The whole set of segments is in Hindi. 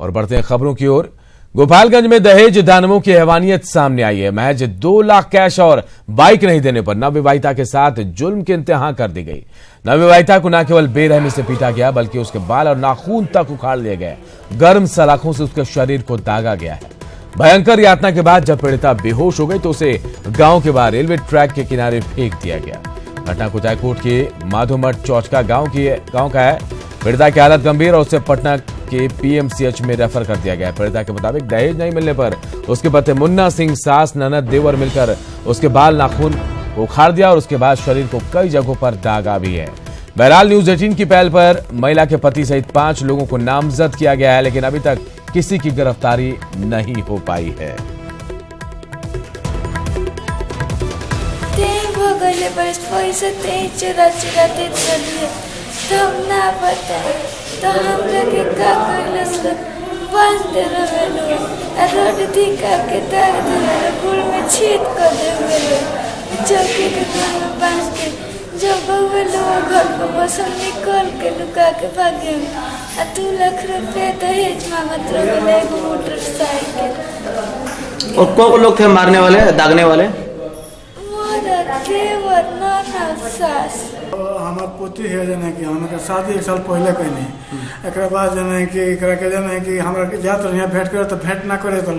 और बढ़ते हैं खबरों की ओर। गोपालगंज में दहेज दानवों की हैवानियत सामने आई है। महज 2 लाख कैश और बाइक नहीं देने पर नवविवाहिता के साथ जुल्म की इंतहा कर दी गई। नवविवाहिता को न केवल बेरहमी से पीटा गया बल्कि उसके बाल और नाखून तक उखाड़ लिए गए। गर्म सलाखों से उसके शरीर को दागा गया है। भयंकर यातना के बाद जब पीड़िता बेहोश हो गई तो उसे गांव के बाहर रेलवे ट्रैक के किनारे फेंक दिया गया। घटना कुचायकोट के माधोमठ चौचका गांव का है। पीड़िता की हालत गंभीर और उसे पटना के पीएमसीएच में रेफर कर दिया गया। पीड़िता के मुताबिक दहेज नहीं मिलने पर उसके पति मुन्ना सिंह सास ननद देवर मिलकर उसके बाल नाखून उखाड़ दिया और उसके बाद शरीर को कई जगहों पर दागा भी है। बहरहाल न्यूज 18 की पहल पर महिला के पति सहित 5 लोगों को नामजद किया गया है, लेकिन अभी तक किसी की गिरफ्तारी नहीं हो पाई है। तब ना बताए तो हम लोग का बंद रहे रोड दिखा के दर्द गुड़ में छेद कर दे चौकी के में बांध के जब बउए लोग घर को बस निकल के लुका के भागे। 2 लाख रुपए दहेज मांगत रहे मोटरसाइकिल। और कौन लोग थे मारने वाले दागने वाले? देवर ननद सास। हमार पोती है जने कि हम शादी 1 साल पहले कैनी। एक बाद जने कि एकरा के जने कि हमरा जात रहिया भेंट करे तो भेंट ना करे तो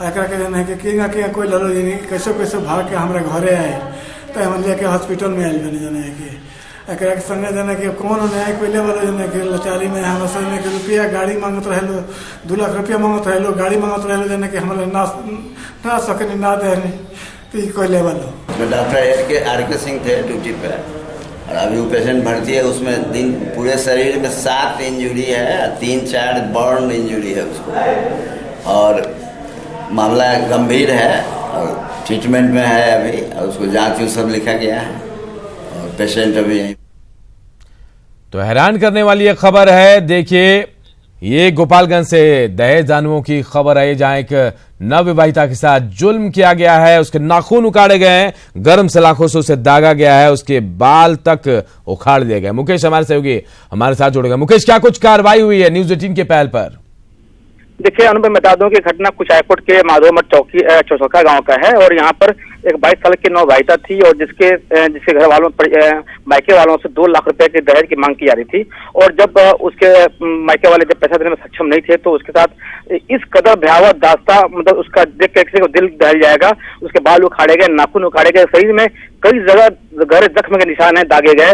एकरा के जने कि किंगा कोई ललो जने कैसे भाग के हमरा घरे आए तो हम लेके हॉस्पिटल में आइल बने जने कि एकरा के संगे जने कि कौन न्याय कोई लेवल जने कि लाचारी में हम संगे के रुपया गाड़ी मांगत रहलो 2 लाख रुपया मांगत रहलो गाड़ी मांगत रहलो जने कि हमरा ना सकनी ना देनी तो कोई लेवल। Doctor R K. सिंह थे ड्यूटी पे और अभी वो पेशेंट भर्ती है। उसमें दिन पूरे शरीर में 7 इंजुरी है, 3-4 बर्न इंजुरी है उसको और मामला गंभीर है और ट्रीटमेंट में है अभी और उसको जांच सब लिखा गया है और पेशेंट अभी यहीं। तो हैरान करने वाली एक खबर है। देखिए, ये गोपालगंज से दहेज दानवों की खबर है, जहां एक नवविवाहिता के साथ जुल्म किया गया है। उसके नाखून उखाड़े गए हैं, गर्म सलाखों से उसे दागा गया है, उसके बाल तक उखाड़ दिए गए। मुकेश हमारे सहयोगी हमारे साथ जुड़ेगा। मुकेश, क्या कुछ कार्रवाई हुई है न्यूज 18 के पहल पर? देखिए अनुभव, बता दूं कि घटना कुचायकोट के माधोमठ चौचका गांव का है और यहाँ पर एक 22 साल की नवविवाहिता थी और जिसके घर वालों मायके वालों से 2 लाख रुपए के दहेज की मांग की जा रही थी। और जब उसके मायके वाले जब पैसा देने में सक्षम नहीं थे तो उसके साथ इस कदर भयावह दास्ता, मतलब उसका देख के किसी को दिल दहल जाएगा। उसके बाल उखाड़े गए, नाखून उखाड़े गए, शरीर में कई जगह गहरे जख्म के निशान है, दागे गए।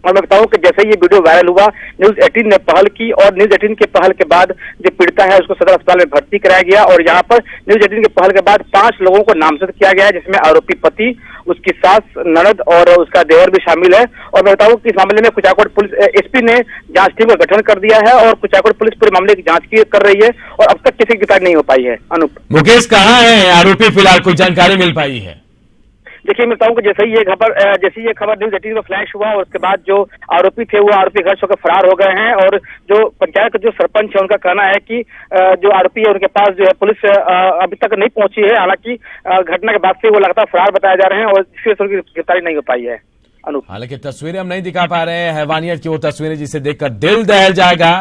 और मैं बताऊं कि जैसे ये वीडियो वायरल हुआ, न्यूज 18 ने पहल की और न्यूज 18 के पहल के बाद जो पीड़िता है उसको सदर अस्पताल में भर्ती कराया गया और यहाँ पर न्यूज 18 के पहल के बाद 5 लोगों को नामजद किया गया है, जिसमें आरोपी पति, उसकी सास, ननद और उसका देवर भी शामिल है। और मैं बताऊं कि इस मामले में कुचायकोट पुलिस एसपी ने जांच टीम का गठन कर दिया है और कुचायकोट पुलिस पूरे मामले की जांच कर रही है और अब तक किसी की गिरफ्तारी नहीं हो पाई है। अनूप, मुकेश, कहाँ है आरोपी? फिलहाल कोई जानकारी मिल पाई है? देखिए मैं बताऊं कि जैसे ही ये खबर न्यूज 18 में फ्लैश हुआ और उसके बाद जो आरोपी थे वो आरोपी घर छोड़कर फरार हो गए हैं। और जो पंचायत का जो सरपंच है उनका कहना है कि जो आरोपी है उनके पास जो है पुलिस अभी तक नहीं पहुंची है। हालांकि घटना के बाद से वो लगातार फरार बताए जा रहे हैं और जिसकी वजह से उनकी गिरफ्तारी नहीं हो पाई है। हालांकि तस्वीरें हम नहीं दिखा पा रहे हैं, हैवानियत की वो तस्वीरें जिसे देखकर दिल दहल जाएगा।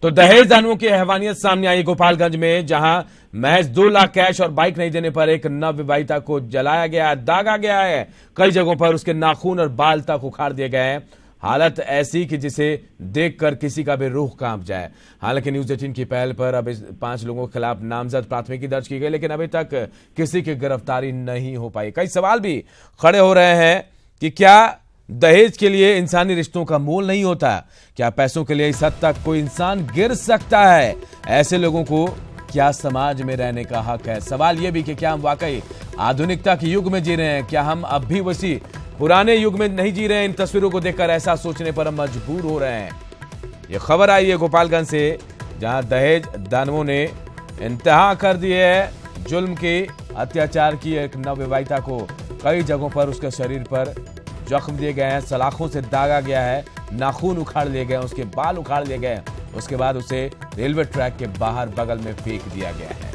तो दहेज दानवों की हैवानियत सामने आई गोपालगंज में, जहां महज 2 लाख कैश और बाइक नहीं देने पर एक नवविवाहिता को जलाया गया, दागा गया है। कई जगहों पर उसके नाखून और बाल तक उखाड़ दिए गए हैं। हालत ऐसी कि जिसे देखकर किसी का भी रूह कांप जाए। हालांकि न्यूज 18 की पहल पर अब 5 लोगों के खिलाफ नामजद प्राथमिकी दर्ज की गई, लेकिन अभी तक किसी की गिरफ्तारी नहीं हो पाई। कई सवाल भी खड़े हो रहे हैं कि क्या दहेज के लिए इंसानी रिश्तों का मोल नहीं होता? क्या पैसों के लिए इस हद तक कोई इंसान गिर सकता है? ऐसे लोगों को क्या समाज में रहने का हक है? सवाल यह भी कि क्या हम वाकई आधुनिकता के युग में जी रहे हैं? क्या हम अब भी वैसी पुराने युग में नहीं जी रहे हैं? इन तस्वीरों को देखकर ऐसा सोचने पर हम मजबूर हो रहे हैं। ये खबर आई है गोपालगंज से, जहां दहेज दानवों ने इंतहा कर दी है जुल्म के, अत्याचार की। एक नवविवाहिता को कई जगहों पर उसके शरीर पर जख्म दिए गए हैं, सलाखों से दागा गया है, नाखून उखाड़ लिए गए, उसके बाल उखाड़ लिए गए। उसके बाद उसे रेलवे ट्रैक के बाहर बगल में फेंक दिया गया है।